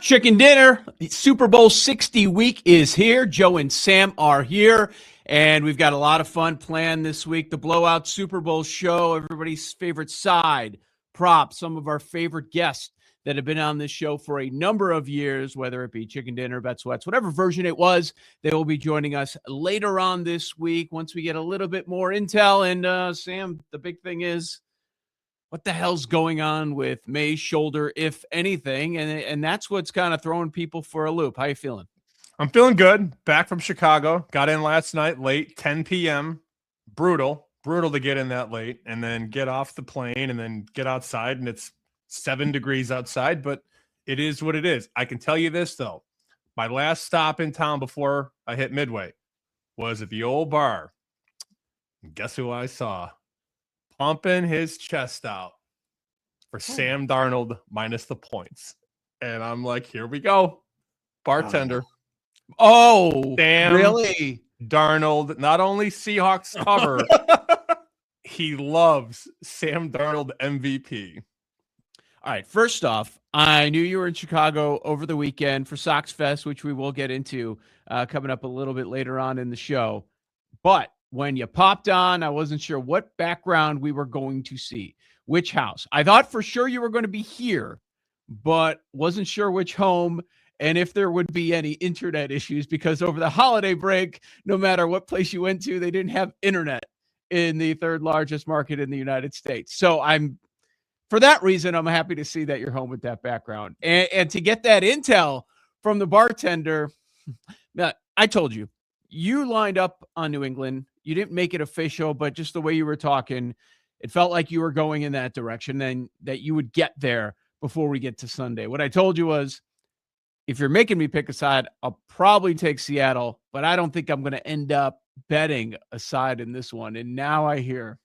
Chicken dinner. Super Bowl 60 week is here. Joe and Sam are here, and we've got a lot of fun planned this week. The Blowout Super Bowl show, everybody's favorite side, prop, some of our favorite guests that have been on this show for a number of years, whether it be Chicken Dinner, Bet Sweats, whatever version it was, they will be joining us later on this week once we get a little bit more intel. And Sam, the big thing is, what the hell's going on with May's shoulder, if anything? And that's what's kind of throwing people for a loop. How you feeling? I'm feeling good. Back from Chicago. Got in last night late, 10 p.m. Brutal to get in that late and then get off the plane and then get outside, and it's 7 degrees outside, but it is what it is. I can tell you this, though. My last stop in town before I hit Midway was at the old bar. And guess who I saw? Pumping his chest out for Sam Darnold minus the points. And I'm like, here we go. Bartender. Oh, Sam really? Darnold, not only Seahawks cover, he loves Sam Darnold MVP. All right, first off, I knew you were in Chicago over the weekend for SoxFest, which we will get into coming up a little bit later on in the show. But when you popped on, I wasn't sure what background we were going to see, which house. I thought for sure you were going to be here, but wasn't sure which home and if there would be any internet issues, because over the holiday break, no matter what place you went to, they didn't have internet in the third largest market in the United States. So for that reason, I'm happy to see that you're home with that background. And to get that intel from the bartender, I told you, you lined up on New England. You didn't make it official, but just the way you were talking, it felt like you were going in that direction, and that you would get there before we get to Sunday. What I told you was, if you're making me pick a side, I'll probably take Seattle, but I don't think I'm going to end up betting a side in this one. And now I hear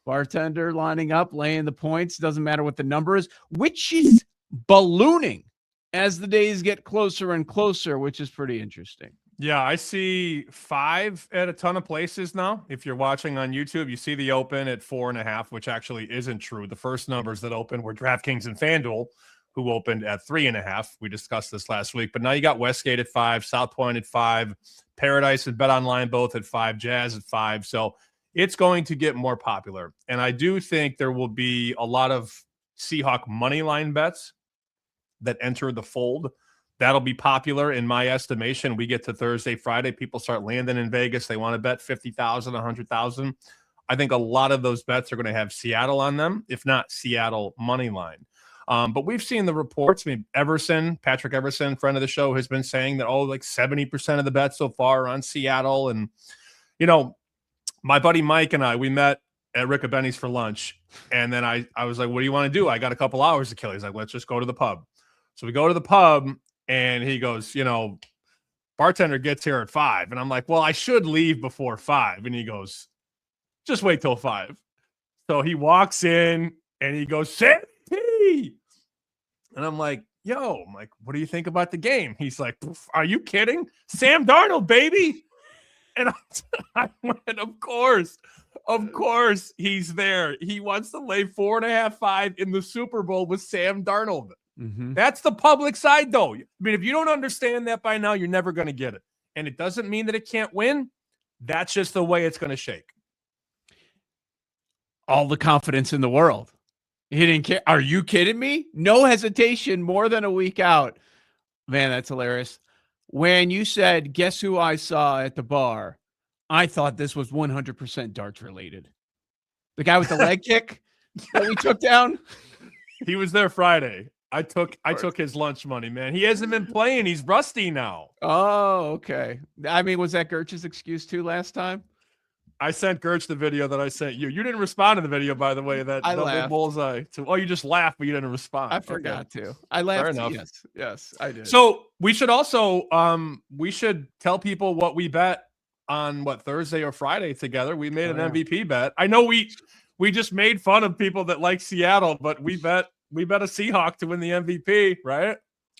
bartender lining up, laying the points. Doesn't matter what the number is, which is ballooning as the days get closer and closer, which is pretty interesting. Yeah, I see 5 at a ton of places now. If you're watching on YouTube, you see the open at 4.5, which actually isn't true. The first numbers that opened were DraftKings and FanDuel, who opened at 3.5. We discussed this last week, but now you got Westgate at 5, South Point at 5, Paradise and Bet Online both at 5, Jazz at 5. So it's going to get more popular. And I do think there will be a lot of Seahawk money line bets that enter the fold. That'll be popular in my estimation. We get to Thursday, Friday, people start landing in Vegas. They want to bet 50,000, 100,000. I think a lot of those bets are going to have Seattle on them, if not Seattle money line. But we've seen the reports. I mean, Patrick Everson, friend of the show, has been saying that, like 70% of the bets so far are on Seattle. And, my buddy Mike and I, we met at Rick Benny's for lunch. And then I was like, what do you want to do? I got a couple hours to kill. He's like, let's just go to the pub. So we go to the pub, and he goes, bartender gets here at 5. And I'm like, well, I should leave before 5. And he goes, just wait till 5. So he walks in and he goes, Sam P. And I'm like, what do you think about the game? He's like, are you kidding? Sam Darnold, baby. And I went, of course he's there. He wants to lay 4.5, 5 in the Super Bowl with Sam Darnold. Mm-hmm. That's the public side, though. I mean, if you don't understand that by now, you're never going to get it. And it doesn't mean that it can't win. That's just the way it's going to shake. All the confidence in the world. He didn't care. Are you kidding me? No hesitation, more than a week out. Man, that's hilarious. When you said, guess who I saw at the bar, I thought this was 100% darts related. The guy with the leg kick that we took down. He was there Friday. I took his lunch money, man. He hasn't been playing. He's rusty now. Oh, okay. I mean, was that Gertch's excuse too last time? I sent Gertch the video that I sent you. You didn't respond to the video, by the way. That I laughed. Bullseye. You just laughed, but you didn't respond. I forgot to. I laughed. Fair enough. Yes, I did. So we should also we should tell people what we bet on Thursday or Friday together. We made an MVP bet. I know we just made fun of people that like Seattle, but we bet a Seahawk to win the MVP, right?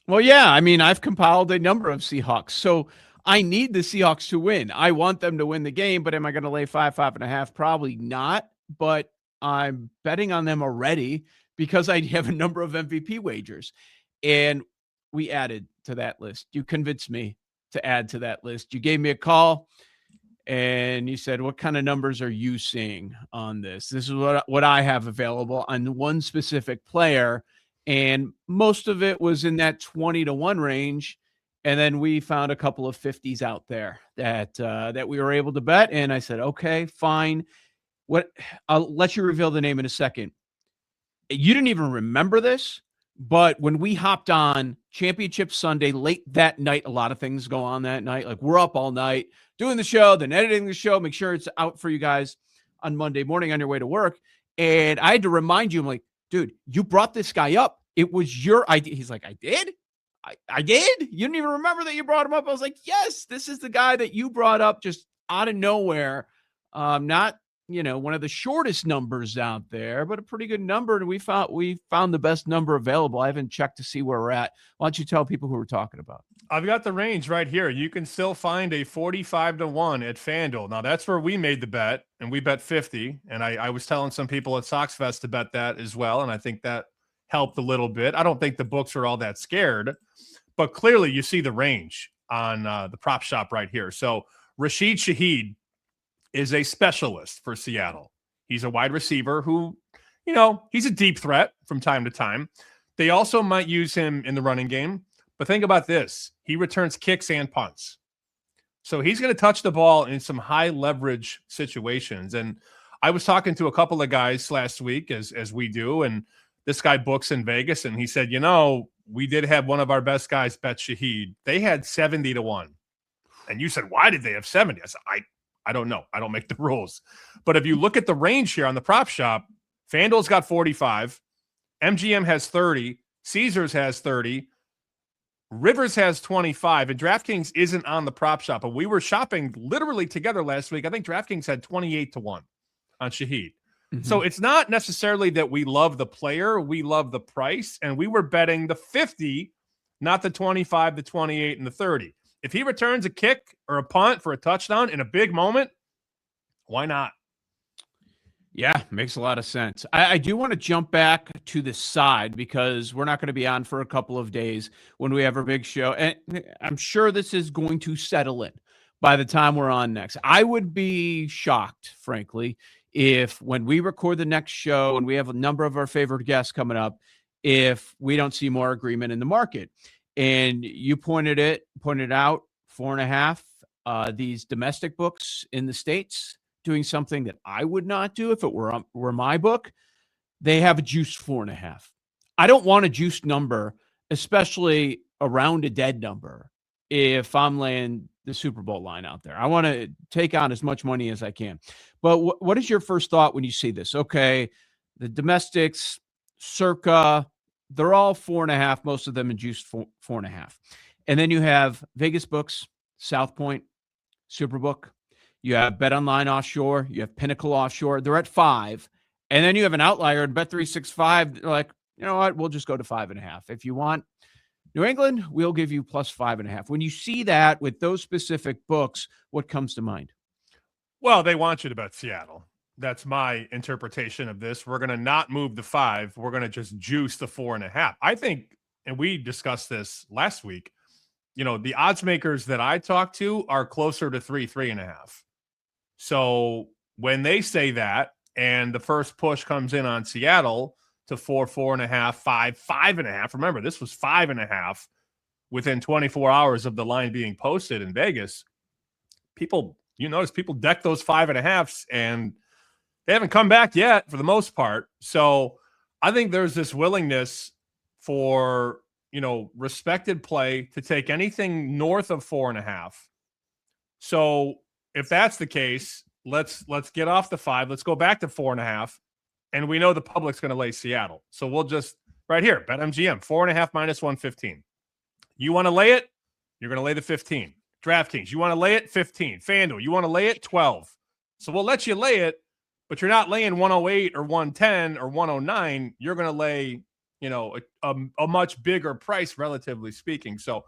Well, yeah. I mean, I've compiled a number of Seahawks, so I need the Seahawks to win. I want them to win the game, but am I going to lay 5, 5.5? Probably not, but I'm betting on them already because I have a number of MVP wagers. And we added to that list. You convinced me to add to that list. You gave me a call and you said, what kind of numbers are you seeing on this? This is what I have available on one specific player. And most of it was in that 20-1 range. And then we found a couple of 50s out there that we were able to bet. And I said, okay, fine. I'll let you reveal the name in a second. You didn't even remember this, but when we hopped on Championship Sunday late that night, a lot of things go on that night. Like we're up all night doing the show, then editing the show, make sure it's out for you guys on Monday morning on your way to work. And I had to remind you, I'm like, dude, you brought this guy up. It was your idea. He's like, I did? I did? You didn't even remember that you brought him up? I was like, yes, this is the guy that you brought up just out of nowhere. Not, one of the shortest numbers out there, but a pretty good number. And we found the best number available. I haven't checked to see where we're at. Why don't you tell people who we're talking about? I've got the range right here. You can still find a 45-1 at FanDuel. Now that's where we made the bet, and we bet 50. And I was telling some people at SoxFest to bet that as well. And I think that helped a little bit. I don't think the books are all that scared, but clearly you see the range on the prop shop right here. So Rashid Shaheed is a specialist for Seattle. He's a wide receiver who, he's a deep threat from time to time. They also might use him in the running game. But think about this. He returns kicks and punts. So he's going to touch the ball in some high leverage situations. And I was talking to a couple of guys last week, as we do, and this guy books in Vegas, and he said, we did have one of our best guys bet Shaheed. They had 70-1. And you said, why did they have 70? I said, I don't know. I don't make the rules. But if you look at the range here on the prop shop, FanDuel's got 45, MGM has 30, Caesars has 30, Rivers has 25, and DraftKings isn't on the prop shop. But we were shopping literally together last week. I think DraftKings had 28-1 on Shaheed. Mm-hmm. So it's not necessarily that we love the player. We love the price. And we were betting the 50, not the 25, the 28, and the 30. If he returns a kick or a punt for a touchdown in a big moment, why not? Yeah, makes a lot of sense. I do want to jump back to the side because we're not going to be on for a couple of days when we have our big show. And I'm sure this is going to settle in by the time we're on next. I would be shocked, frankly, if when we record the next show and we have a number of our favorite guests coming up, if we don't see more agreement in the market. And you pointed out 4.5, these domestic books in the States doing something that I would not do if it were my book. They have a juiced 4.5. I don't want a juiced number, especially around a dead number, if I'm laying the Super Bowl line out there. I want to take on as much money as I can. But what is your first thought when you see this? Okay, the domestics, circa, they're all 4.5, most of them in juiced 4.5. And then you have Vegas books, South Point, Superbook. You have Bet Online Offshore. You have Pinnacle Offshore. They're at 5. And then you have an outlier in Bet365. They're like, you know what? We'll just go to 5.5. If you want New England, we'll give you plus 5.5. When you see that with those specific books, what comes to mind? Well, they want you to bet Seattle. That's my interpretation of this. We're going to not move the 5. We're going to just juice the 4.5. I think, and we discussed this last week, the odds makers that I talk to are closer to 3.5. So when they say that, and the first push comes in on Seattle to 4.5, 5.5. Remember, this was 5.5 within 24 hours of the line being posted in Vegas. People, notice people deck those 5.5s, and they haven't come back yet for the most part. So I think there's this willingness for, respected play to take anything north of 4.5. So if that's the case, let's get off the 5. Let's go back to 4.5. And we know the public's going to lay Seattle. So we'll just right here, bet MGM 4.5 minus 115. You want to lay it? You're going to lay the 15. DraftKings, you want to lay it? 15. FanDuel, you want to lay it? 12. So we'll let you lay it, but you're not laying 108 or 110 or 109. You're going to lay, a much bigger price, relatively speaking. So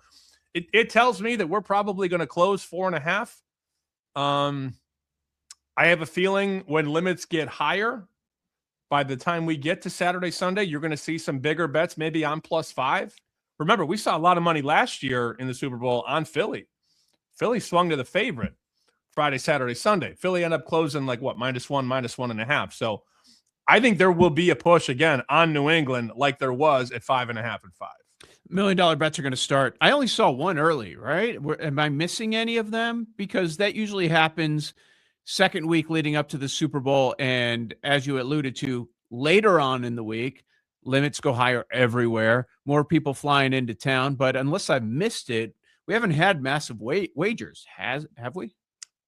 it tells me that we're probably going to close 4.5. I have a feeling when limits get higher, by the time we get to Saturday, Sunday, you're going to see some bigger bets, maybe on plus 5. remember, we saw a lot of money last year in the Super Bowl on Philly. Philly swung to the favorite Friday, Saturday, Sunday. Philly ended up closing like what, -1, -1.5. So I think there will be a push again on New England like there was at 5.5 and 5. $1 million bets are going to start. I only saw one early, right? Am I missing any of them? Because that usually happens second week leading up to the Super Bowl. And as you alluded to, later on in the week, limits go higher everywhere. More people flying into town. But unless I've missed it, we haven't had massive wagers. Have we?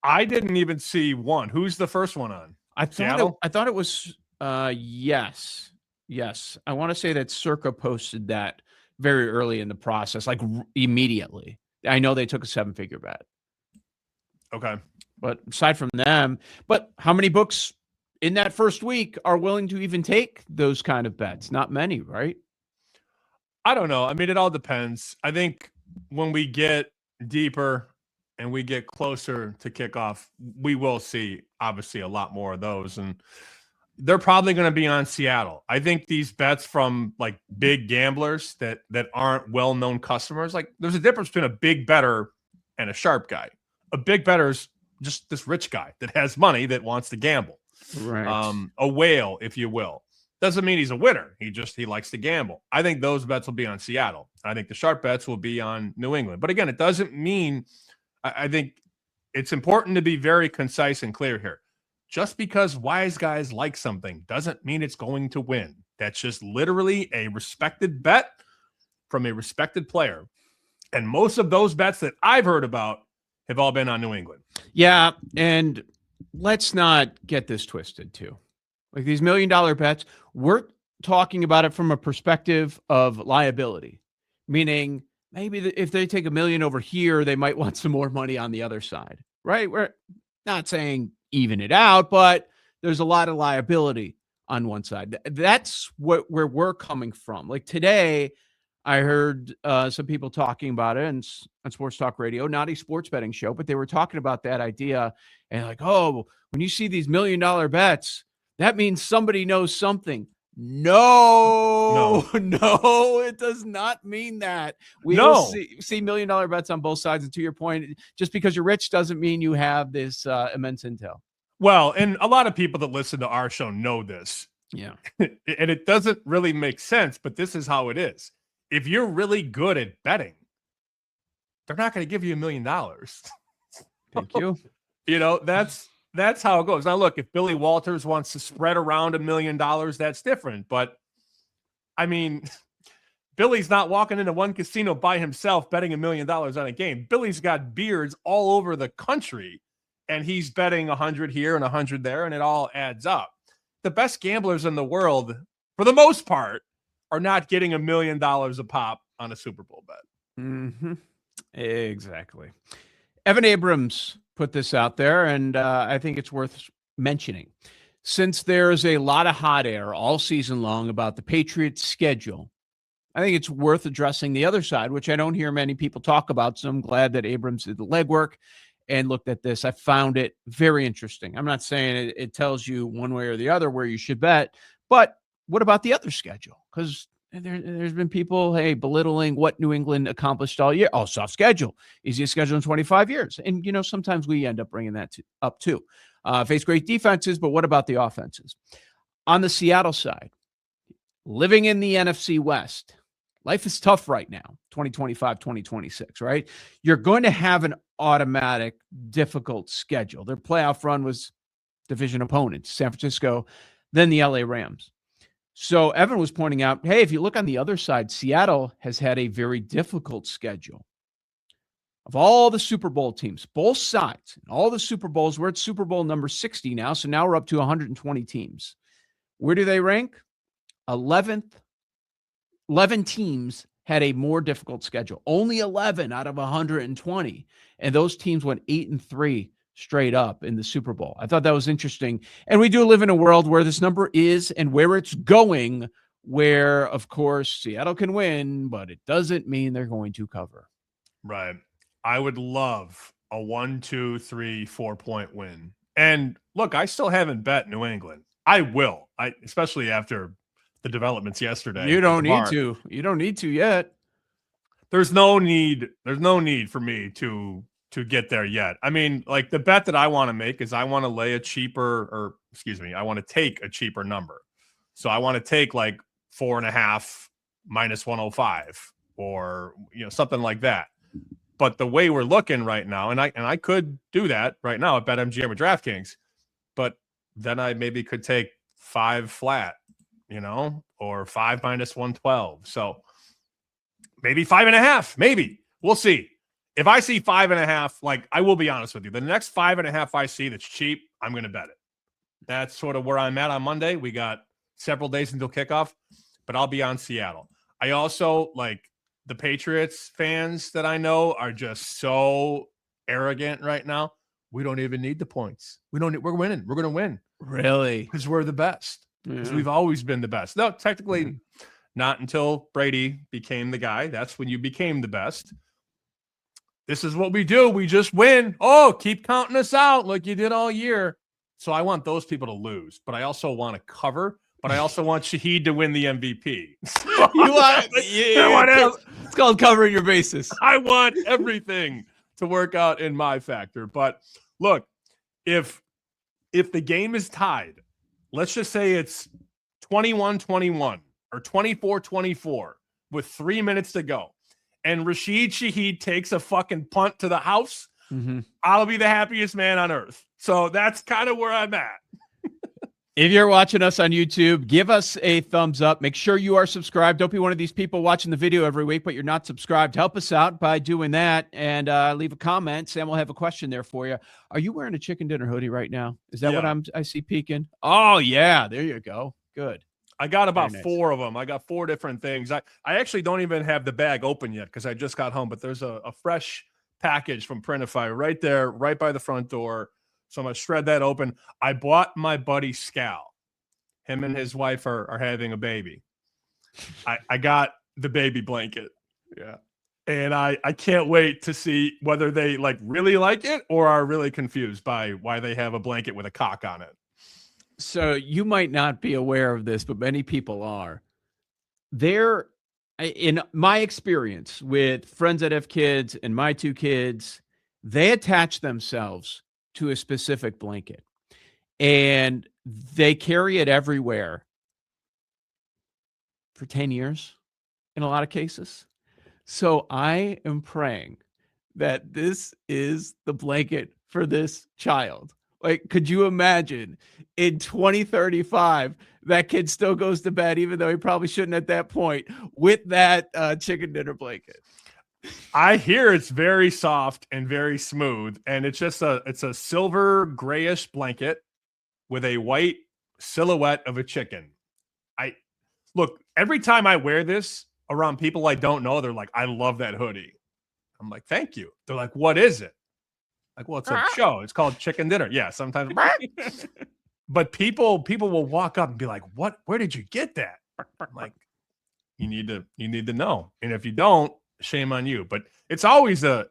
I didn't even see one. Who's the first one on? I thought it was yes. Yes. I want to say that Circa posted that very early in the process, like immediately. I know they took a 7-figure bet. Okay. But aside from them, but how many books in that first week are willing to even take those kind of bets? Not many, right? I don't know. I mean, it all depends. I think when we get deeper and we get closer to kickoff, we will see obviously a lot more of those. And they're probably going to be on Seattle. I think these bets from like big gamblers that aren't well-known customers, like there's a difference between a big bettor and a sharp guy. A big bettor's just this rich guy that has money that wants to gamble. Right. A whale, if you will. Doesn't mean he's a winner. He likes to gamble. I think those bets will be on Seattle. I think the sharp bets will be on New England. But again, it doesn't mean I think it's important to be very concise and clear here. Just because wise guys like something doesn't mean it's going to win. That's just literally a respected bet from a respected player. And most of those bets that I've heard about have all been on New England. Yeah, and let's not get this twisted too. Like these $1 million bets, we're talking about it from a perspective of liability, meaning maybe if they take $1 million over here, they might want some more money on the other side, right? We're not saying even it out, but there's a lot of liability on one side. That's where we're coming from. Like today, I heard some people talking about it on Sports Talk Radio, not a sports betting show, but they were talking about that idea and like, oh, when you see these $1 million bets, that means somebody knows something. No, it does not mean that. We will see $1 million bets on both sides. And to your point, just because you're rich doesn't mean you have this immense intel. Well, and a lot of people that listen to our show know this. Yeah. And it doesn't really make sense, but this is how it is. If you're really good at betting, they're not going to give you $1 million. Thank you. You know, that's how it goes. Now, look, if Billy Walters wants to spread around $1 million, that's different. But I mean, Billy's not walking into one casino by himself betting $1 million on a game. Billy's got beards all over the country, and he's betting 100 here and 100 there, and it all adds up. The best gamblers in the world, for the most part, are not getting $1 million a pop on a Super Bowl bet. Mm-hmm. Exactly. Evan Abrams put this out there, and I think it's worth mentioning. Since there's a lot of hot air all season long about the Patriots' schedule, I think it's worth addressing the other side, which I don't hear many people talk about, so I'm glad that Abrams did the legwork and looked at this. I found it very interesting. I'm not saying it tells you one way or the other where you should bet, but what about the other schedule? Because there's been people, belittling what New England accomplished all year. Oh, soft schedule. Easiest schedule in 25 years. And, sometimes we end up bringing that up too. Face great defenses, but what about the offenses? On the Seattle side, living in the NFC West, life is tough right now, 2025, 2026, right? You're going to have an automatic, difficult schedule. Their playoff run was division opponents, San Francisco, then the LA Rams. So Evan was pointing out, hey, if you look on the other side, Seattle has had a very difficult schedule. Of all the Super Bowl teams, both sides, all the Super Bowls, we're at Super Bowl number 60 now, so now we're up to 120 teams. Where do they rank? 11th. 11 teams had a more difficult schedule. Only 11 out of 120. And those teams went 8-3 straight up in the Super Bowl. I thought that was interesting. And we do live in a world where this number is and where it's going, where, of course, Seattle can win, but it doesn't mean they're going to cover. Right. I would love a 1, 2, 3, 4-point win. And look, I still haven't bet New England. I will. Especially after the developments yesterday. You don't need to. You don't need to yet. there's no need for me to get there yet. I mean, like the bet that I want to make is I want to lay a cheaper, or excuse me, I want to take a cheaper number. So I want to take like 4.5 minus 105 or something like that. But the way we're looking right now, and I could do that right now at BetMGM or DraftKings, but then I maybe could take 5 flat, or 5 minus 112. So maybe 5.5, maybe. We'll see. If I see 5.5, like I will be honest with you, the next 5.5 I see that's cheap, I'm going to bet it. That's sort of where I'm at on Monday. We got several days until kickoff, but I'll be on Seattle. I also like the Patriots fans that I know are just so arrogant right now. We don't even need the points. We're winning. We're going to win. Really? Because we're the best. Because we've always been the best. No, technically not until Brady became the guy. That's when you became the best. This is what we do. We just win. Oh, keep counting us out like you did all year. So I want those people to lose, but I also want to cover. But I also want Shaheed to win the MVP. It's called covering your bases. I want everything to work out in my factor. But look, if the game is tied, let's just say it's 21-21 or 24-24 with 3 minutes to go, and Rashid Shaheed takes a fucking punt to the house, I'll be the happiest man on earth. So that's kind of where I'm at. If you're watching us on YouTube, give us a thumbs up. Make sure you are subscribed. Don't be one of these people watching the video every week, but you're not subscribed. Help us out by doing that, and leave a comment. Sam will have a question there for you. Are you wearing a chicken dinner hoodie right now? Is that what I see peeking? Oh, yeah. There you go. Good. I got about 4 of them. I got 4 different things. I actually don't even have the bag open yet because I just got home, but there's a fresh package from Printify right there, right by the front door. So I'm going to shred that open. I bought my buddy Scal. Him and his wife are having a baby. I got the baby blanket. Yeah. And I can't wait to see whether they really like it or are really confused by why they have a blanket with a cock on it. So you might not be aware of this, but many people are. There, in my experience with friends that have kids and my 2 kids, they attach themselves to a specific blanket, and they carry it everywhere for 10 years in a lot of cases. So I am praying that this is the blanket for this child. Like, could you imagine in 2035, that kid still goes to bed, even though he probably shouldn't at that point, with that chicken dinner blanket? I hear it's very soft and very smooth, and it's a silver grayish blanket with a white silhouette of a chicken. Look, every time I wear this around people I don't know, they're like, I love that hoodie. I'm like, thank you. They're like, what is it? Like, well, it's a show. It's called Chicken Dinner. Yeah, sometimes. But people will walk up and be like, what? Where did you get that? I'm like, you need to know. And if you don't, shame on you. But it's always a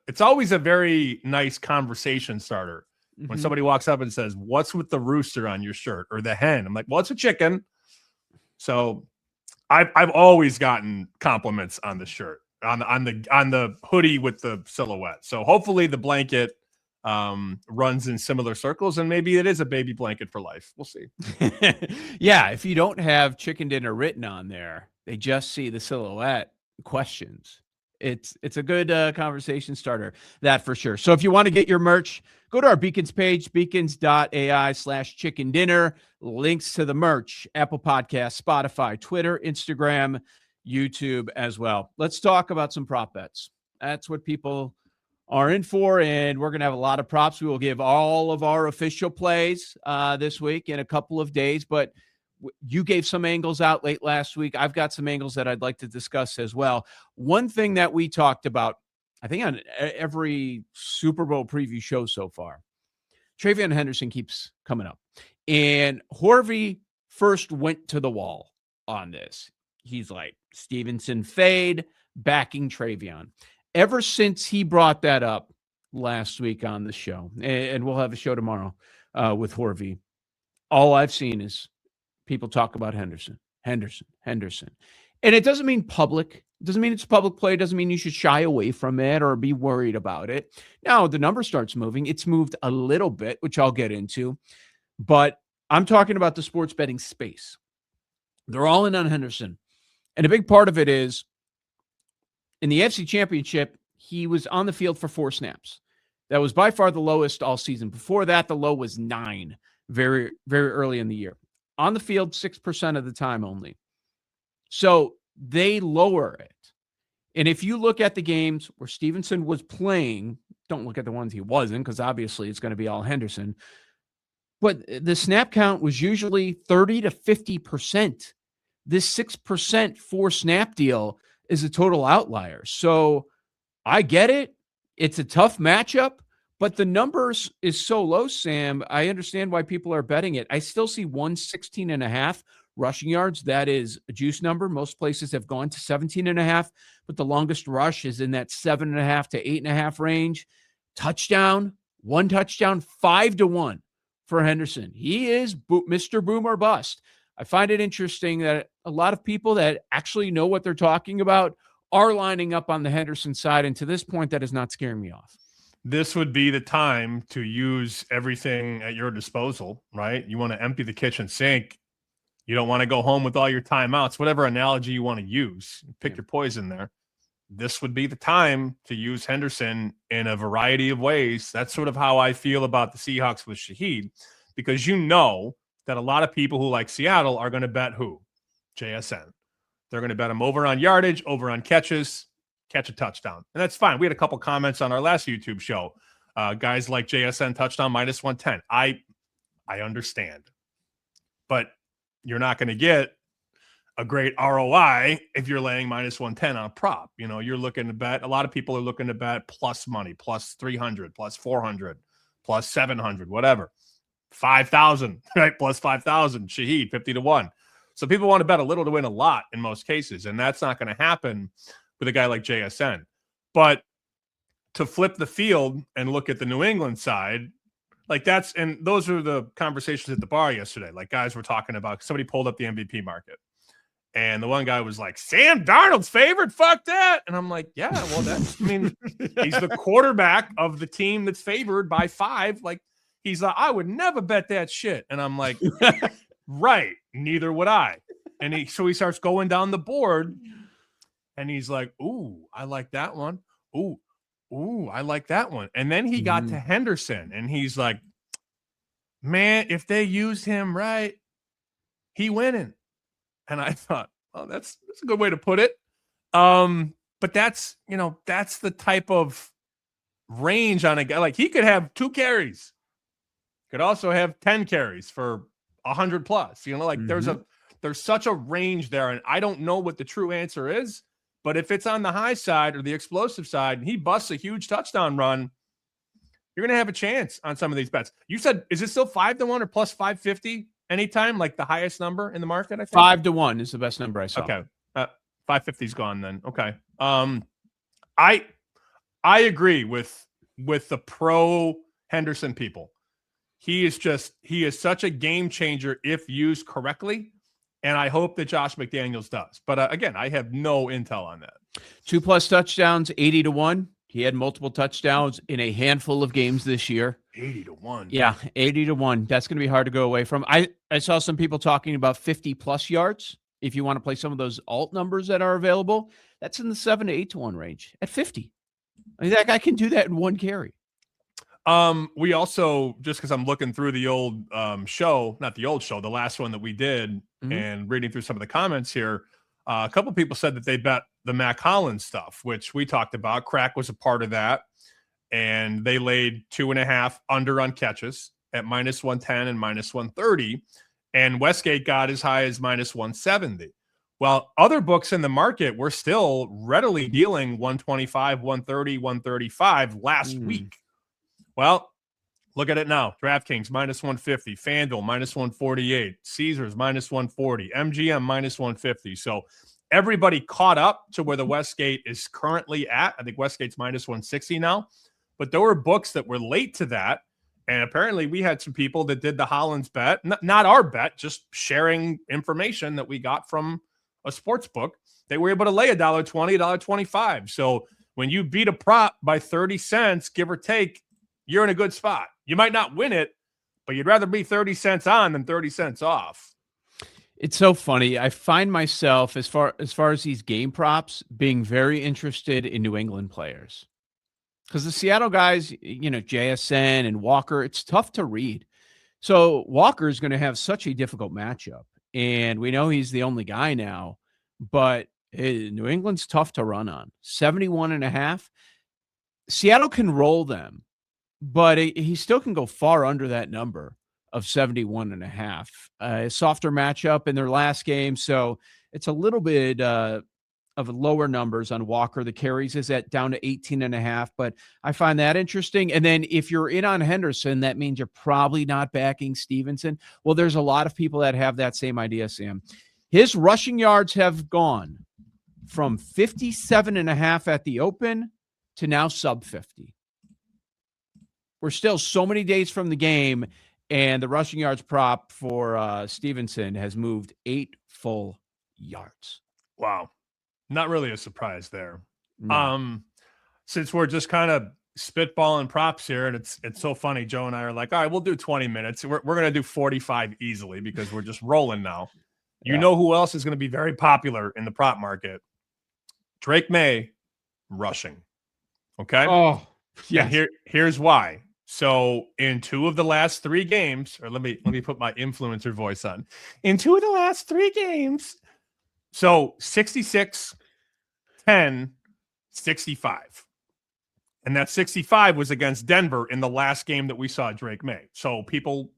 very nice conversation starter when somebody walks up and says, what's with the rooster on your shirt or the hen? I'm like, well, it's a chicken. So I've always gotten compliments on the shirt, on the hoodie with the silhouette. So hopefully the blanket runs in similar circles, and maybe it is a baby blanket for life. We'll see. Yeah, if you don't have chicken dinner written on there, they just see the silhouette. Questions. It's a good conversation starter, that for sure. So if you want to get your merch, go to our Beacons page, beacons.ai/chicken dinner. Links to the merch, Apple Podcasts, Spotify, Twitter, Instagram, YouTube as well. Let's talk about some prop bets. That's what people are in for, and we're going to have a lot of props. We will give all of our official plays this week in a couple of days, but you gave some angles out late last week. I've got some angles that I'd like to discuss as well. One thing that we talked about, I think on every Super Bowl preview show so far, Travion Henderson keeps coming up. And Horvey first went to the wall on this. He's like, Stevenson fade, backing Travion. Ever since he brought that up last week on the show, and we'll have a show tomorrow with Horvey, all I've seen is people talk about Henderson. And it doesn't mean public Doesn't mean it's public play. Doesn't mean you should shy away from it or be worried about it. Now, the number starts moving. It's moved a little bit, which I'll get into. But I'm talking about the sports betting space. They're all in on Henderson. And a big part of it is in the AFC Championship, he was on the field for 4 snaps. That was by far the lowest all season. Before that, the low was 9 very, very early in the year. On the field, 6% of the time only. So they lower it. And if you look at the games where Stevenson was playing, don't look at the ones he wasn't, because obviously it's going to be all Henderson. But the snap count was usually 30 to 50%. This 6% 4 snap deal is a total outlier. So I get it. It's a tough matchup, but the numbers is so low, Sam. I understand why people are betting it. I still see 116.5 rushing yards. That is a juice number. Most places have gone to 17.5, but the longest rush is in that 7.5 to 8.5 range. Touchdown, 1 touchdown, 5-1 for Henderson. He is Mr. Boom or bust. I find it interesting that a lot of people that actually know what they're talking about are lining up on the Henderson side. And to this point, that is not scaring me off. This would be the time to use everything at your disposal, right? You want to empty the kitchen sink. You don't want to go home with all your timeouts, whatever analogy you want to use. Pick your poison there. This would be the time to use Henderson in a variety of ways. That's sort of how I feel about the Seahawks with Shaheed, because you know that a lot of people who like Seattle are going to bet who? JSN. They're going to bet him over on yardage, over on catches, catch a touchdown. And that's fine. We had a couple comments on our last YouTube show. Guys like JSN touchdown minus 110. I understand. But you're not going to get a great ROI if you're laying minus 110 on a prop. You know, you're looking to bet. A lot of people are looking to bet plus money, plus 300, plus 400, plus 700, whatever. 5,000, right? Plus 5,000. Shaheed, 50-1. So people want to bet a little to win a lot in most cases, and that's not going to happen with a guy like JSN. But to flip the field and look at the New England side, like that's, and those are the conversations at the bar yesterday. Like guys were talking about, somebody pulled up the MVP market, and the one guy was like, Sam Darnold's favored, fuck that. And I'm like, yeah, well, that's, I mean, he's the quarterback of the team that's favored by 5. Like, he's like, I would never bet that shit. And I'm like, right, neither would I. And so he starts going down the board, and he's like, ooh, I like that one. Ooh, I like that one. And then he got to Henderson, and he's like, man, if they use him right, he winning. And I thought, oh, that's a good way to put it. But that's, you know, that's the type of range on a guy. Like, he could have 2 carries, could also have 10 carries for 100 plus, you know, like there's such a range there. And I don't know what the true answer is, but if it's on the high side or the explosive side, and he busts a huge touchdown run, you're going to have a chance on some of these bets. You said, is it still 5-1 or plus 550 anytime? Like the highest number in the market, I think 5-1 is the best number I saw. Okay. 550's gone then. Okay. I agree with the pro Henderson people. He is such a game changer if used correctly. And I hope that Josh McDaniels does. But again, I have no intel on that. 2+ touchdowns, 80-1. He had multiple touchdowns in a handful of games this year. 80-1. Yeah, 80-1. That's going to be hard to go away from. I saw some people talking about 50+ yards. If you want to play some of those alt numbers that are available, that's in the 7 to 8-1 range at 50. I mean, that guy can do that in 1 carry. We also, just because I'm looking through the old show, not the old show, the last one that we did, and reading through some of the comments here, a couple of people said that they bet the Mac Hollins stuff, which we talked about. Crack was a part of that, and they laid 2.5 under on catches at minus 110 and minus 130, and Westgate got as high as minus 170. Well, other books in the market were still readily dealing 125, 130, 135 last week. Well, look at it now. DraftKings minus 150, FanDuel minus 148, Caesars minus 140, MGM minus 150. So everybody caught up to where the Westgate is currently at. I think Westgate's minus 160 now. But there were books that were late to that. And apparently we had some people that did the Hollins bet, not our bet, just sharing information that we got from a sports book. they were able to lay $1.20, $1.25. So when you beat a prop by 30 cents, give or take, you're in a good spot. You might not win it, but you'd rather be 30 cents on than 30 cents off. It's so funny. I find myself, as far as these game props, being very interested in New England players. Because the Seattle guys, JSN and Walker, it's tough to read. So Walker is going to have such a difficult matchup. And we know he's the only guy now, but New England's tough to run on. 71.5. Seattle can roll them, but he still can go far under that number of 71.5. A softer matchup in their last game. So it's a little bit of lower numbers on Walker. The carries is down to 18.5, but I find that interesting. And then if you're in on Henderson, that means you're probably not backing Stevenson. Well, there's a lot of people that have that same idea, Sam. His rushing yards have gone from 57.5 at the open to now sub 50. We're still so many days from the game, and the rushing yards prop for Stevenson has moved 8 full yards. Wow. Not really a surprise there. No. Since we're just kind of spitballing props here, and it's so funny, Joe and I are like, all right, we'll do 20 minutes. We're going to do 45 easily because we're just rolling now. You know who else is going to be very popular in the prop market? Drake May rushing. Okay? Oh, yeah. Here's why. So in 2 of the last 3 games, or let me put my influencer voice on. In 2 of the last 3 games, so 66, 10, 65. And that 65 was against Denver in the last game that we saw Drake May. So people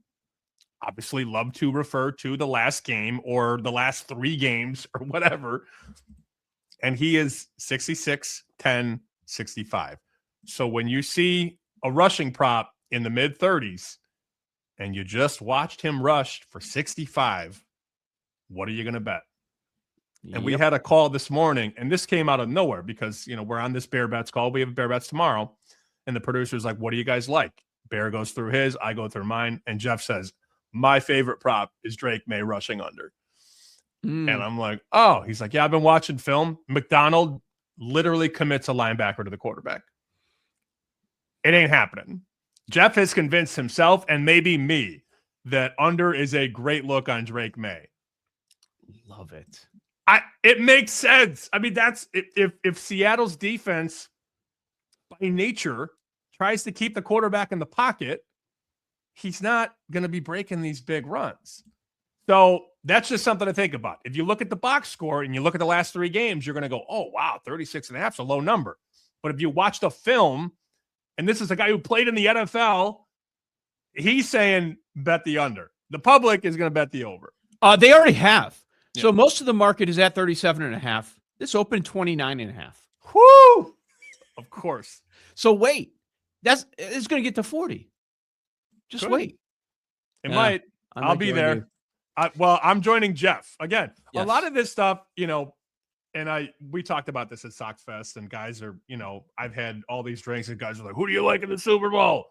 obviously love to refer to the last game or the last 3 games or whatever. And he is 66, 10, 65. So when you see a rushing prop in the mid-30s and you just watched him rush for 65, what are you going to bet? And we had a call this morning, and this came out of nowhere because, we're on this Bear Bets call. We have Bear Bets tomorrow. And the producer's like, what do you guys like? Bear goes through his, I go through mine. And Jeff says, my favorite prop is Drake May rushing under. And I'm like, oh, he's like, yeah, I've been watching film. McDonald literally commits a linebacker to the quarterback. It ain't happening. Jeff has convinced himself and maybe me that under is a great look on Drake May. Love it. It makes sense. I mean, that's if Seattle's defense by nature tries to keep the quarterback in the pocket, he's not going to be breaking these big runs. So that's just something to think about. If you look at the box score and you look at the last 3 games, you're going to go, oh, wow, 36.5 is a low number. But if you watch the film, and this is a guy who played in the NFL, he's saying bet the under. The public is going to bet the over. They already have. Yeah. So most of the market is at 37.5. This opened 29.5. Whoo! Of course. So wait, it's going to get to 40. Just wait. It might. I'll be there. I'm joining Jeff again. Yes. A lot of this stuff, and we talked about this at SoxFest, and guys are, I've had all these drinks, and guys are like, who do you like in the Super Bowl?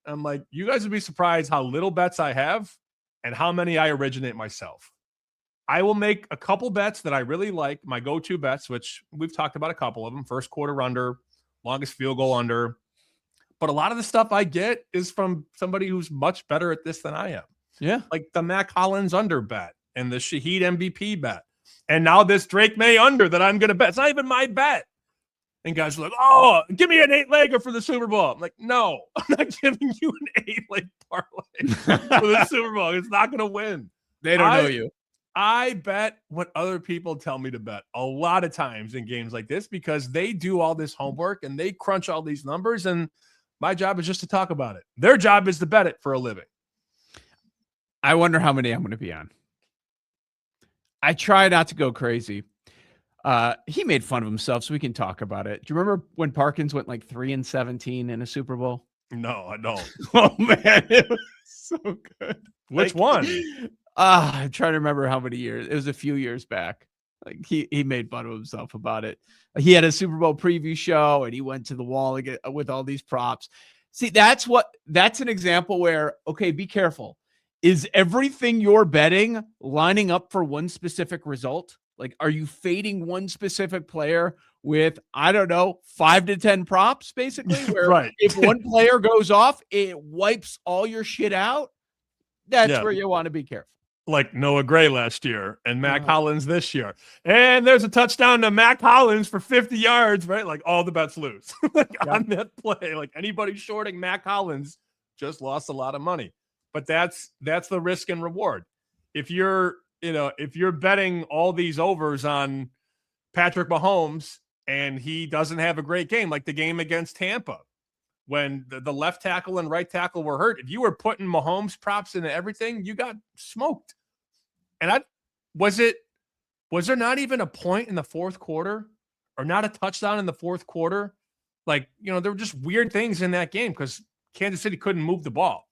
I'm like, you guys would be surprised how little bets I have and how many I originate myself. I will make a couple bets that I really like, my go-to bets, which we've talked about a couple of them, first quarter under, longest field goal under. But a lot of the stuff I get is from somebody who's much better at this than I am. Yeah. Like the Mac Hollins under bet and the Shaheed MVP bet. And now this Drake May under that I'm going to bet. It's not even my bet. And guys are like, oh, give me an 8-legger for the Super Bowl. I'm like, no, I'm not giving you an 8-leg parlay for the Super Bowl. It's not going to win. They don't know you. I bet what other people tell me to bet a lot of times in games like this because they do all this homework and they crunch all these numbers, and my job is just to talk about it. Their job is to bet it for a living. I wonder how many I'm going to be on. I try not to go crazy. He made fun of himself, so we can talk about it. Do you remember when Parkins went like 3-17 in a Super Bowl? No, I don't. Oh man, it was so good. Which one? I'm trying to remember how many years. It was a few years back. Like he made fun of himself about it. He had a Super Bowl preview show and he went to the wall again with all these props. See, that's an example where, okay, be careful. Is everything you're betting lining up for one specific result? Like, are you fading one specific player with, I don't know, 5 to 10 props, basically, where Right. if one player goes off, it wipes all your shit out? That's Yeah. where you want to be careful. Like Noah Gray last year and Mac Hollins this year. And there's a touchdown to Mac Hollins for 50 yards, right? Like all the bets lose on that play. Like anybody shorting Mac Hollins just lost a lot of money. But that's the risk and reward. If you're betting all these overs on Patrick Mahomes and he doesn't have a great game, like the game against Tampa, when the left tackle and right tackle were hurt, if you were putting Mahomes props into everything, you got smoked. And was there not even a point in the fourth quarter or not a touchdown in the fourth quarter? Like, there were just weird things in that game because Kansas City couldn't move the ball.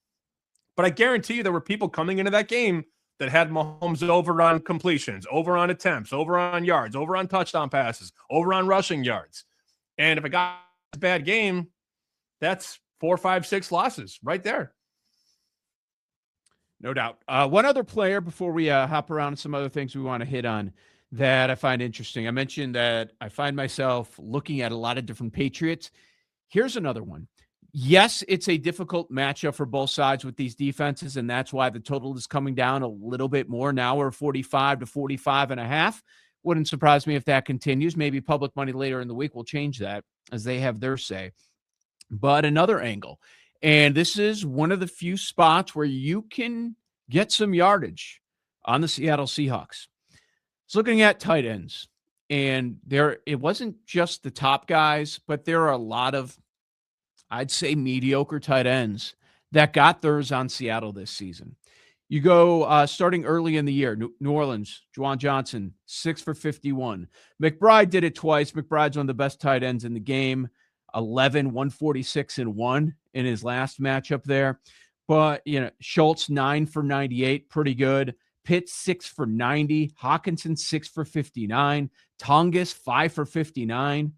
But I guarantee you there were people coming into that game that had Mahomes over on completions, over on attempts, over on yards, over on touchdown passes, over on rushing yards. And if it got a bad game, that's 4, 5, 6 losses right there. No doubt. One other player before we hop around some other things we want to hit on that I find interesting. I mentioned that I find myself looking at a lot of different Patriots. Here's another one. Yes, it's a difficult matchup for both sides with these defenses, and that's why the total is coming down a little bit more. Now we're 45 to 45.5. Wouldn't surprise me if that continues. Maybe public money later in the week will change that as they have their say. But another angle, and this is one of the few spots where you can get some yardage on the Seattle Seahawks. It's looking at tight ends, and it wasn't just the top guys, but there are a lot of, I'd say, mediocre tight ends that got theirs on Seattle this season. You go starting early in the year, New Orleans, Juwan Johnson, 6 for 51. McBride did it twice. McBride's one of the best tight ends in the game. 11, 146 and 1 in his last matchup there. But, Schultz 9 for 98, pretty good. Pitts 6 for 90. Hawkinson 6 for 59. Tongas 5 for 59.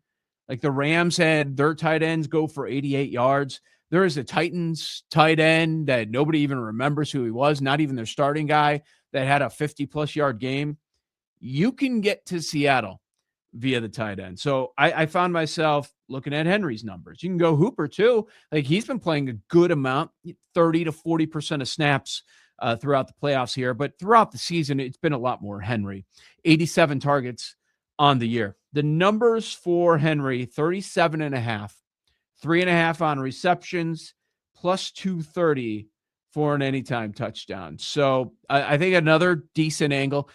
Like the Rams had their tight ends go for 88 yards. There is a Titans tight end that nobody even remembers who he was, not even their starting guy, that had a 50-plus yard game. You can get to Seattle via the tight end. So I found myself looking at Henry's numbers. You can go Hooper too. Like he's been playing a good amount, 30 to 40% of snaps throughout the playoffs here. But throughout the season, it's been a lot more Henry. 87 targets on the year. The numbers for Henry, 37.5, 3.5 on receptions, plus 230 for an anytime touchdown. So I think another decent angle.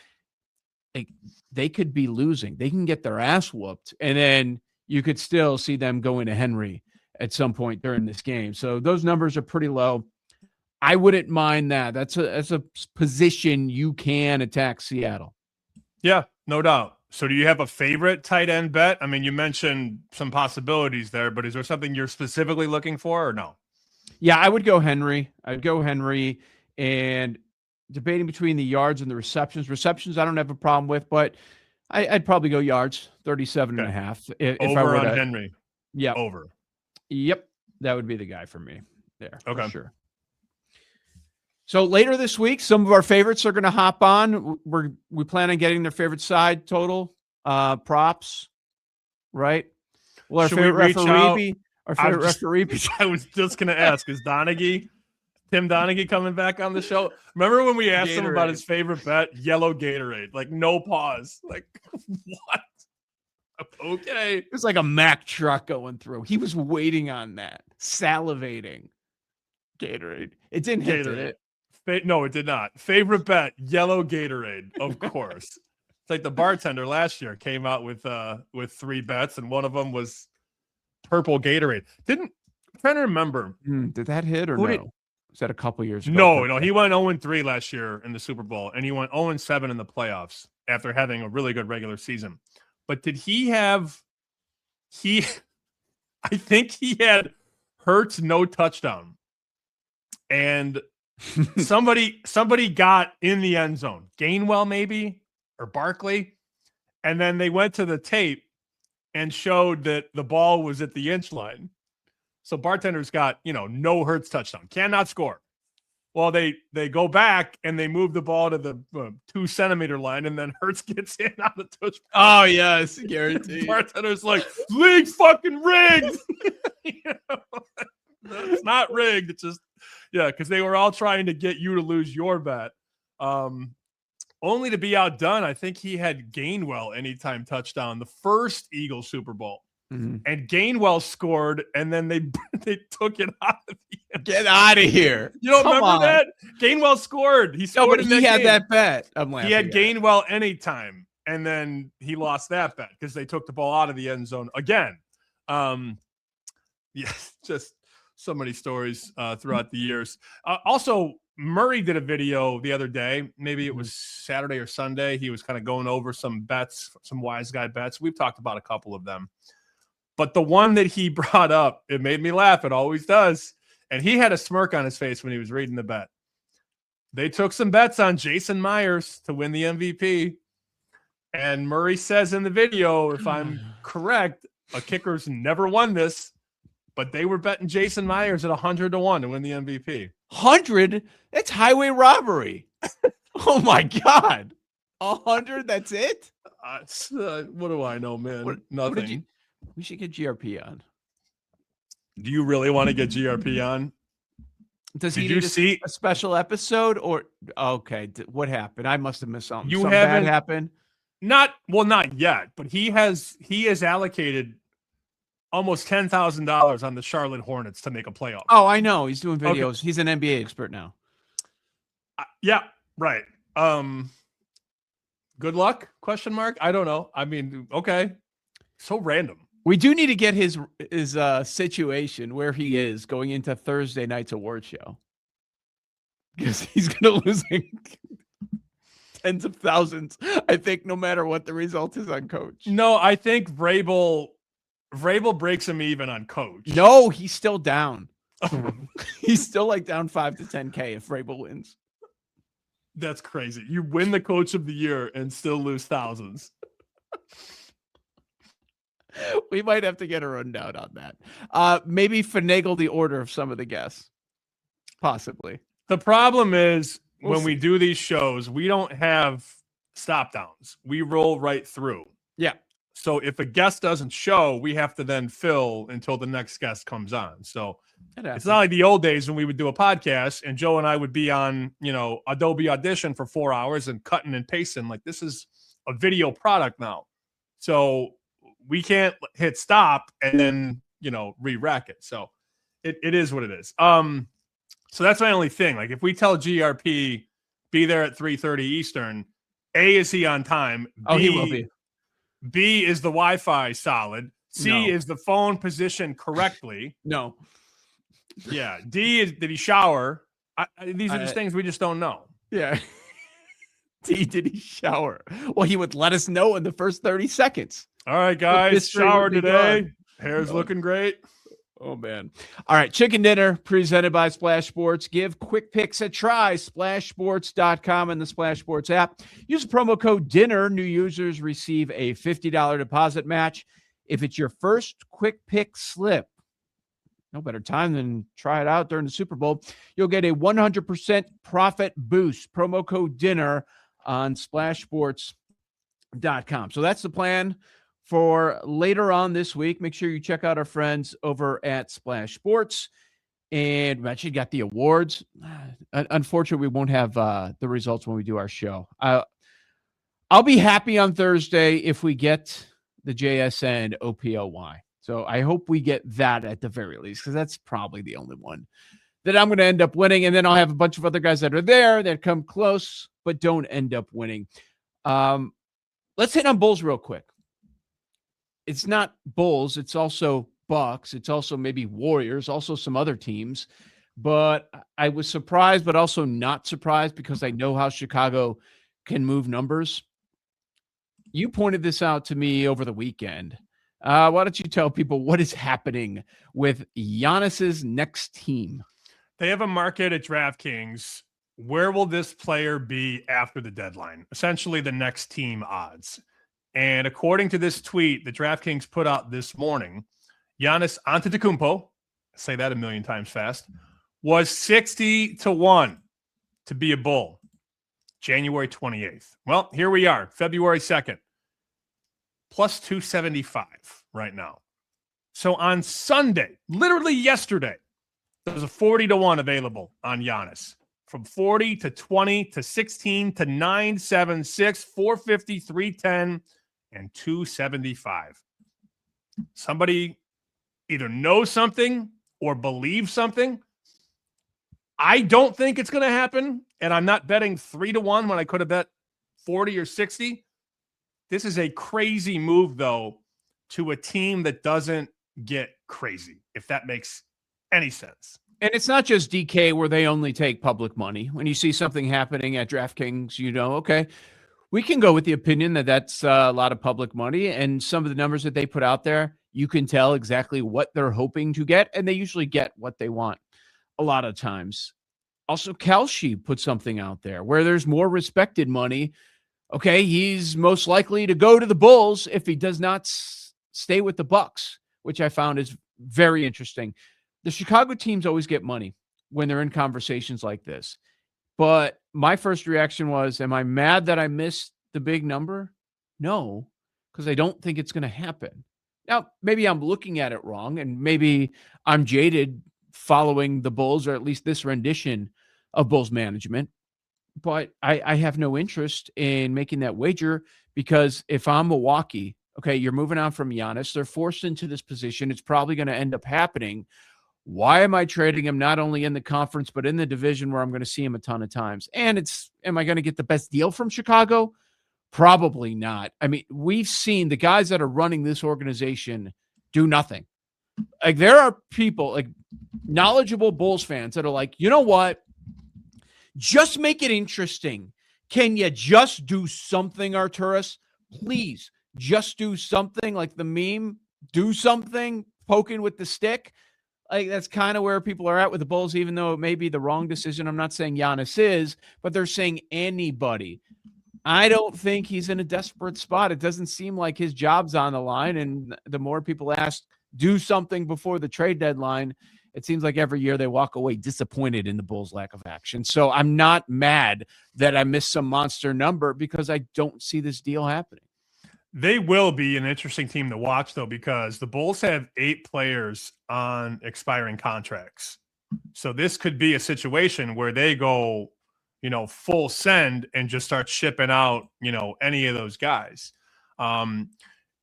Like they could be losing. They can get their ass whooped. And then you could still see them going to Henry at some point during this game. So those numbers are pretty low. I wouldn't mind that. That's a position you can attack Seattle. Yeah, no doubt. So do you have a favorite tight end bet? I mean, you mentioned some possibilities there, but is there something you're specifically looking for or no? Yeah, I would go Henry. I'd go Henry, and debating between the yards and the receptions. Receptions I don't have a problem with, but I'd probably go yards, 37.5. If over I were on to, Henry. Yeah. Over. Yep. That would be the guy for me there. Okay. For sure. So later this week, some of our favorites are going to hop on. We plan on getting their favorite side total props, right? Well, our Should favorite we reach referee. Our favorite just- referee. I was just going to ask, is Tim Donaghy coming back on the show? Remember when we asked him about his favorite bet? Yellow Gatorade. Like, no pause. Like, what? Okay. It was like a Mack truck going through. He was waiting on that, salivating. Gatorade. It didn't hit, did it? No, it did not. Favorite bet, yellow Gatorade, of course. It's like the bartender last year came out with 3 bets, and one of them was purple Gatorade. I'm trying to remember. Did that hit or no? Was that a couple years ago? No, he went 0-3 last year in the Super Bowl, and he went 0-7 in the playoffs after having a really good regular season. But did he have I think he had Hurts no touchdown. And somebody got in the end zone. Gainwell maybe, or Barkley. And then they went to the tape and showed that the ball was at the inch line. So bartender's got, no Hurts touchdown. Cannot score. Well, they go back and they move the ball to the 2 centimeter line, and then Hurts gets in on the touch. Oh yes, guaranteed. Bartender's like, league's fucking rigged. It's not rigged. It's just because they were all trying to get you to lose your bet. Only to be outdone. I think he had Gainwell anytime touchdown, the first Eagles Super Bowl. Mm-hmm. And Gainwell scored, and then they took it out of the end. Get out of here. You don't remember that? Gainwell scored. He scored. No, but he had that bet. I'm laughing. He had Gainwell anytime, and then he lost that bet because they took the ball out of the end zone again. Just so many stories throughout the years. Also, Murray did a video the other day. Maybe it was Saturday or Sunday. He was kind of going over some bets, some wise guy bets. We've talked about a couple of them. But the one that he brought up, it made me laugh. It always does. And he had a smirk on his face when he was reading the bet. They took some bets on Jason Myers to win the MVP. And Murray says in the video, if I'm correct, a kicker's never won this, but they were betting Jason Myers at 100-1 to win the MVP. 100? That's highway robbery. Oh my God. 100? That's it? What do I know, man? Nothing. We should get GRP on. Do you really want to get GRP on? Does he need a special episode or okay? What happened? I must have missed something. Something bad happened? Not yet, but he has allocated almost $10,000 on the Charlotte Hornets to make a playoff. Oh, I know. He's doing videos. Okay. He's an NBA expert now. Yeah, right. Good luck? ? I don't know. I mean, okay. So random. We do need to get his situation where he is going into Thursday night's award show because he's going to lose tens of thousands. I think no matter what the result is on Coach. No, I think Vrabel breaks him even on Coach. No, he's still down. He's still like down 5 to 10K if Vrabel wins. That's crazy. You win the Coach of the Year and still lose thousands. We might have to get a rundown on that. Maybe finagle the order of some of the guests. Possibly. The problem is when we do these shows, we don't have stop downs. We roll right through. Yeah. So if a guest doesn't show, we have to then fill until the next guest comes on. So it's not like the old days when we would do a podcast and Joe and I would be on, Adobe Audition for 4 hours and cutting and pasting. Like this is a video product now. So we can't hit stop and then, re-rack it. So it is what it is. So that's my only thing. Like if we tell GRP be there at 3:30 Eastern, A, is he on time? B, he will be. B, is the Wi-Fi solid? C, is the phone positioned correctly? No. Yeah. D, did he shower? These are just things we just don't know. Yeah. D, did he shower? Well, he would let us know in the first 30 seconds. All right, guys, shower today. Hair's looking great. Oh, man. All right, Chicken Dinner presented by Splash Sports. Give Quick Picks a try. SplashSports.com and the Splash Sports app. Use the promo code DINNER. New users receive a $50 deposit match. If it's your first Quick Pick slip, no better time than try it out during the Super Bowl. You'll get a 100% profit boost. Promo code DINNER on SplashSports.com. So that's the plan for later on this week. Make sure you check out our friends over at Splash Sports. And we actually got the awards. Unfortunately, we won't have the results when we do our show. I'll be happy on Thursday if we get the JSN OPOY. So I hope we get that at the very least, because that's probably the only one that I'm going to end up winning. And then I'll have a bunch of other guys that are there that come close but don't end up winning. Let's hit on Bulls real quick. It's not Bulls. It's also Bucks. It's also maybe Warriors, also some other teams. But I was surprised, but also not surprised because I know how Chicago can move numbers. You pointed this out to me over the weekend. Why don't you tell people what is happening with Giannis's next team? They have a market at DraftKings. Where will this player be after the deadline? Essentially the next team odds. And according to this tweet that DraftKings put out this morning, Giannis Antetokounmpo, say that a million times fast, was 60-1 to be a Bull? January 28th. Well, here we are, February 2nd. Plus 275 right now. So on Sunday, literally yesterday, there was a 40-1 available on Giannis. From 40 to 20 to 16 to 9, 7, 6, 450, 310, and 275. Somebody either knows something or believes something. I don't think it's going to happen, and I'm not betting 3-1 when I could have bet 40 or 60. This is a crazy move, though, to a team that doesn't get crazy, if that makes any sense. And it's not just DK where they only take public money. When you see something happening at DraftKings, you know, okay, we can go with the opinion that that's a lot of public money. And some of the numbers that they put out there, you can tell exactly what they're hoping to get. And they usually get what they want a lot of times. Also, Kelce put something out there where there's more respected money. Okay, he's most likely to go to the Bulls if he does not stay with the Bucks, which I found is very interesting. The Chicago teams always get money when they're in conversations like this. But my first reaction was, am I mad that I missed the big number? No, because I don't think it's going to happen. Now, maybe I'm looking at it wrong, and maybe I'm jaded following the Bulls, or at least this rendition of Bulls management. But I have no interest in making that wager, because if I'm Milwaukee, okay, you're moving on from Giannis. They're forced into this position. It's probably going to end up happening. Why am I trading him not only in the conference, but in the division where I'm going to see him a ton of times? And am I going to get the best deal from Chicago? Probably not. I mean, we've seen the guys that are running this organization do nothing. Like, there are people, like knowledgeable Bulls fans, that are like, you know what? Just make it interesting. Can you just do something, Arturas? Please, just do something, like the meme, do something, poking with the stick. Like, that's kind of where people are at with the Bulls, even though it may be the wrong decision. I'm not saying Giannis is, but they're saying anybody. I don't think he's in a desperate spot. It doesn't seem like his job's on the line. And the more people ask, do something before the trade deadline, it seems like every year they walk away disappointed in the Bulls' lack of action. So I'm not mad that I missed some monster number, because I don't see this deal happening. They will be an interesting team to watch, though, because the Bulls have 8 players on expiring contracts. So this could be a situation where they go, full send and just start shipping out, any of those guys.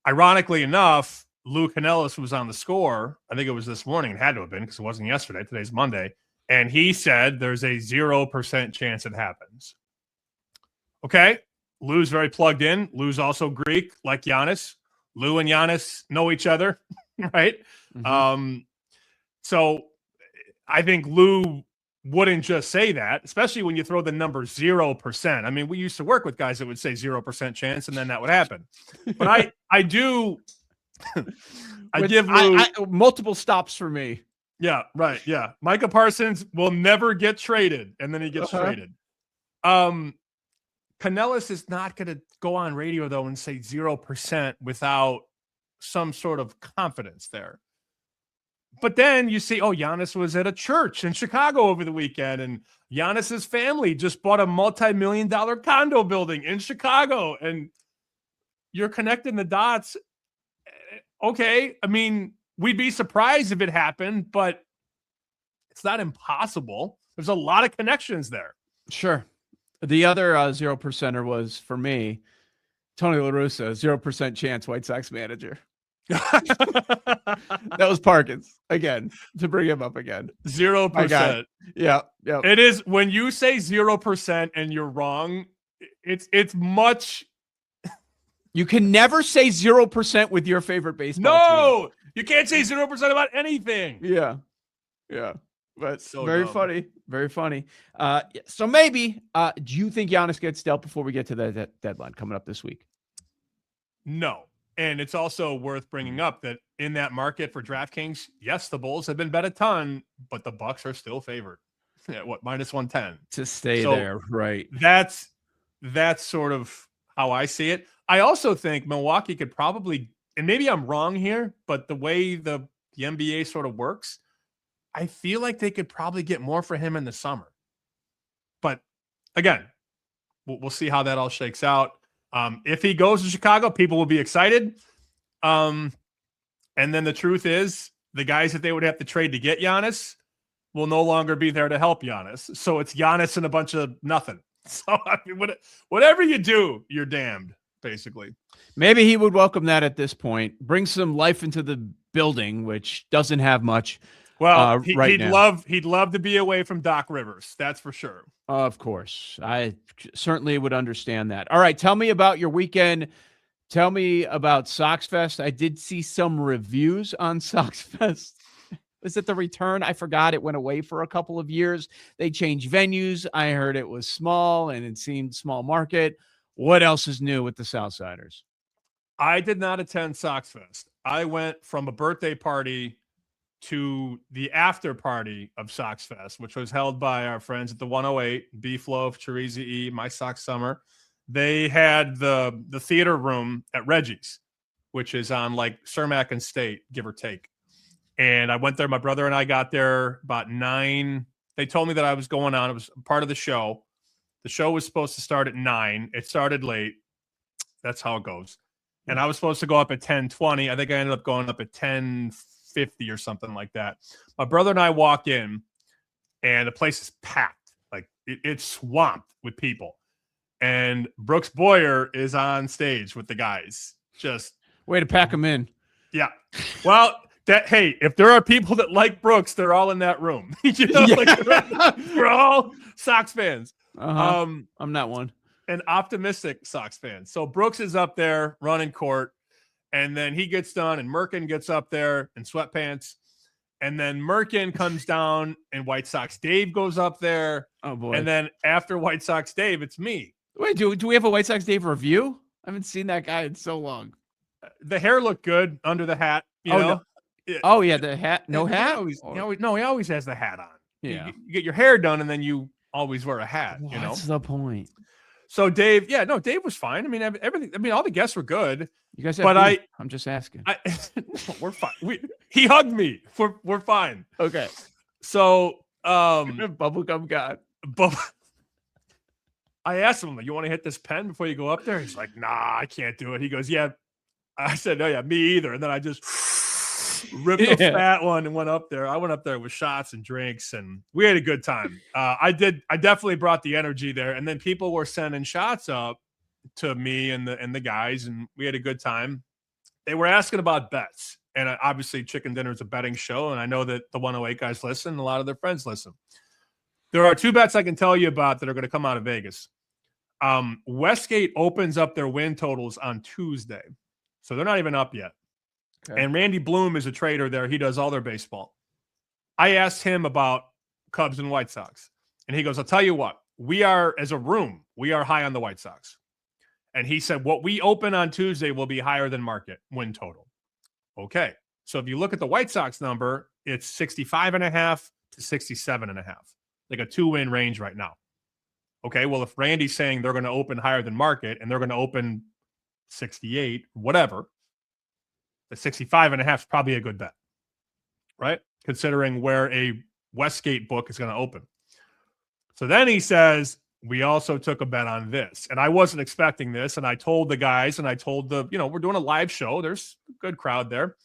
Ironically enough, Lou Canellis was on the score. I think it was this morning. It had to have been, because it wasn't yesterday. Today's Monday. And he said there's a 0% chance it happens. Okay. Lou's very plugged in. Lou's also Greek, like Giannis. Lou and Giannis know each other, right? Mm-hmm. So I think Lou wouldn't just say that, especially when you throw the number 0%. I mean, we used to work with guys that would say 0% chance, and then that would happen. But I do. Give Lou multiple stops for me. Yeah, right. Yeah. Micah Parsons will never get traded, and then he gets traded. Canellis is not going to go on radio, though, and say 0% without some sort of confidence there. But then you see, Giannis was at a church in Chicago over the weekend, and Giannis's family just bought a multi-million-dollar condo building in Chicago, and you're connecting the dots. Okay, I mean, we'd be surprised if it happened, but it's not impossible. There's a lot of connections there. Sure. The other 0%er was, for me, Tony La Russa, 0% chance White Sox manager. That was Parkins, again, to bring him up again. 0%. Yeah. It is, when you say 0% and you're wrong, it's much. You can never say 0% with your favorite baseball team. You can't say 0% about anything. Yeah. But so very dumb. Funny. Very funny. So maybe, do you think Giannis gets dealt before we get to the deadline coming up this week? No. And it's also worth bringing up that in that market for DraftKings, yes, the Bulls have been bet a ton, but the Bucks are still favored. At what, -110 to stay there, right? That's sort of how I see it. I also think Milwaukee could probably, and maybe I'm wrong here, but the way the NBA sort of works, I feel like they could probably get more for him in the summer. But again, we'll see how that all shakes out. If he goes to Chicago, people will be excited. And then the truth is, the guys that they would have to trade to get Giannis will no longer be there to help Giannis. So it's Giannis and a bunch of nothing. So I mean, whatever you do, you're damned, basically. Maybe he would welcome that at this point. Bring some life into the building, which doesn't have much. Well, he'd love to be away from Doc Rivers. That's for sure. Of course. I certainly would understand that. All right. Tell me about your weekend. Tell me about SoxFest. I did see some reviews on SoxFest. Was it the return? I forgot. It went away for a couple of years. They changed venues. I heard it was small and it seemed small market. What else is new with the Southsiders? I did not attend SoxFest. I went from a birthday party to the after party of SoxFest, which was held by our friends at the 108, Beef Loaf, Chorizo E, My Sox Summer. They had the theater room at Reggie's, which is on like Cermak and State, give or take. And I went there. My brother and I got there about 9. They told me that I was going on. It was part of the show. The show was supposed to start at 9. It started late. That's how it goes. And I was supposed to go up at 10:20. I think I ended up going up at 10:50 or something like that. My brother and I walk in, and the place is packed. Like it's swamped with people. And Brooks Boyer is on stage with the guys. Just way to pack them in. Yeah. Well, hey, if there are people that like Brooks, they're all in that room. You know, yeah. Like we're all Sox fans. I'm not one. An optimistic Sox fan. So Brooks is up there running court, and then he gets done, and Merkin gets up there in sweatpants, and then Merkin comes down, and White Sox Dave goes up there. Oh boy! And then after White Sox Dave, it's me. Wait, do we have a White Sox Dave review? I haven't seen that guy in so long. The hair looked good under the hat. You know? No. Oh yeah, the hat. No hat. He always has the hat on. Yeah. You get your hair done, and then you always wear a hat. What's you know, the point? So Dave, Dave was fine. I mean, everything. I mean, all the guests were good. You guys, have I'm just asking. We're fine. He hugged me. We're fine. Okay. So, bubblegum god. I asked him, "You want to hit this pen before you go up there?" He's like, "Nah, I can't do it." He goes, "Yeah." I said, "No, yeah, me either." And then I just ripped a fat one and went up there. I went up there with shots and drinks, and we had a good time. I definitely brought the energy there. And then people were sending shots up to me and the guys, and we had a good time. They were asking about bets, and obviously Chicken Dinner is a betting show, and I know that the 108 guys listen, and a lot of their friends listen. There are 2 bets I can tell you about that are going to come out of Vegas. Westgate opens up their win totals on Tuesday, so they're not even up yet. Okay. And Randy Bloom is a trader there. He does all their baseball. I asked him about Cubs and White Sox, and he goes, "I'll tell you what, we are, as a room, we are high on the White Sox." And he said, what we open on Tuesday will be higher than market win total. Okay. So if you look at the White Sox number, it's 65.5 to 67.5, like a 2-win range right now. Okay. Well, if Randy's saying they're going to open higher than market and they're going to open 68, whatever, the 65.5 is probably a good bet, right? Considering where a Westgate book is going to open. So then he says, we also took a bet on this. And I wasn't expecting this. And I told the guys, and I told we're doing a live show. There's a good crowd there.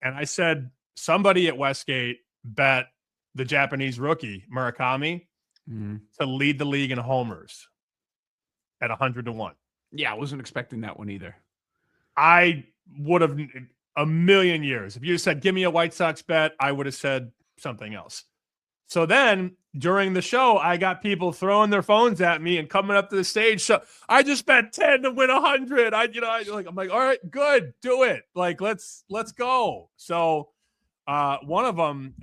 And I said, somebody at Westgate bet the Japanese rookie, Murakami, to lead the league in homers at 100-1. Yeah, I wasn't expecting that one either. I would have a million years. If you said, give me a White Sox bet, I would have said something else. So then during the show, I got people throwing their phones at me and coming up to the stage. So I just bet 10 to win 100. I'm like, all right, good, do it. Like, let's go. So one of them,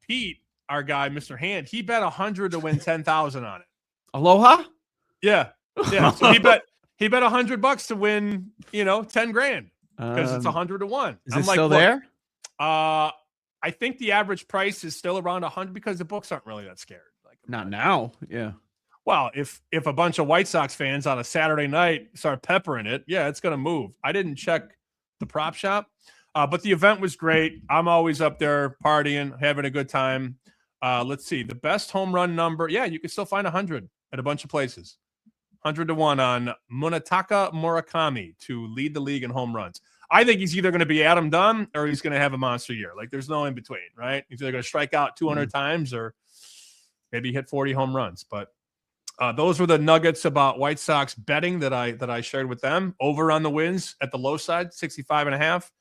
Pete, our guy, Mr. Hand, he bet 100 to win 10,000 on it. Aloha? Yeah. So he bet $100 to win, 10 grand because it's 100-1. Is it still there? I think the average price is still around 100 because the books aren't really that scared. Like, not now. Yeah. Well, if a bunch of White Sox fans on a Saturday night start peppering it, yeah, it's going to move. I didn't check the prop shop, but the event was great. I'm always up there partying, having a good time. Let's see. The best home run number. Yeah, you can still find 100 at a bunch of places. 100-1 on Munetaka Murakami to lead the league in home runs. I think he's either going to be Adam Dunn or he's going to have a monster year. Like, there's no in between, right? He's either going to strike out 200 times or maybe hit 40 home runs. But those were the nuggets about White Sox betting that I shared with them. Over on the wins at the low side, 65.5.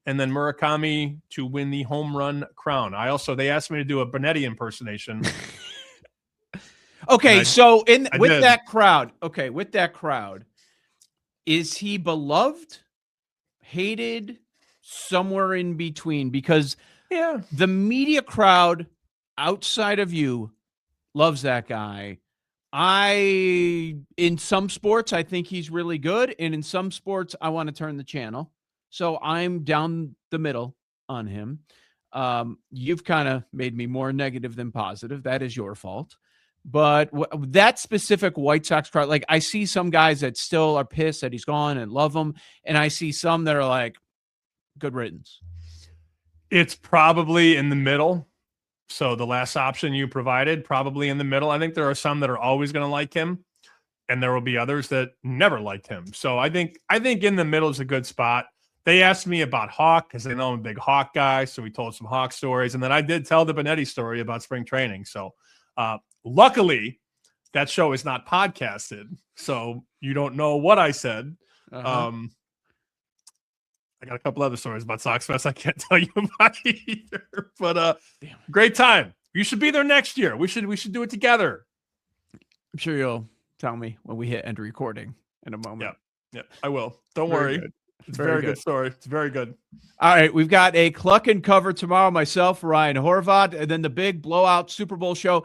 And then Murakami to win the home run crown. They asked me to do a Benetti impersonation. Okay, so with that crowd, is he beloved, hated, somewhere in between? Because the media crowd outside of you loves that guy. In some sports, I think he's really good, and in some sports, I want to turn the channel. So I'm down the middle on him. You've kind of made me more negative than positive. That is your fault. But that specific White Sox crowd, like, I see some guys that still are pissed that he's gone and love him, and I see some that are like, good riddance. It's probably in the middle. So the last option you provided, probably in the middle. I think there are some that are always going to like him, and there will be others that never liked him. So I think in the middle is a good spot. They asked me about Hawk because they know I'm a big Hawk guy, so we told some Hawk stories, and then I did tell the Benetti story about spring training. So luckily, that show is not podcasted, so you don't know what I said. I got a couple other stories about SoxFest I can't tell you about either. But great time. You should be there next year. We should do it together. I'm sure you'll tell me when we hit end recording in a moment. Yeah, I will. Don't worry. Good. It's a very good story. It's very good. All right, we've got a Cluck and Cover tomorrow, myself, Ryan Horvath, and then the big blowout Super Bowl show.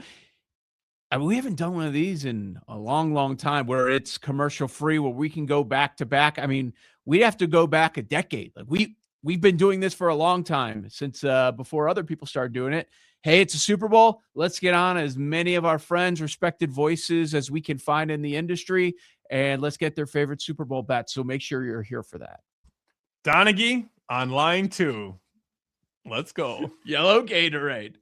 We haven't done one of these in a long, long time where it's commercial free, where we can go back to back. I mean, we'd have to go back a decade. Like, we've been doing this for a long time, since before other people started doing it. Hey, it's a Super Bowl. Let's get on as many of our friends, respected voices as we can find in the industry, and let's get their favorite Super Bowl bets. So make sure you're here for that. Donaghy on line 2. Let's go. Yellow Gatorade.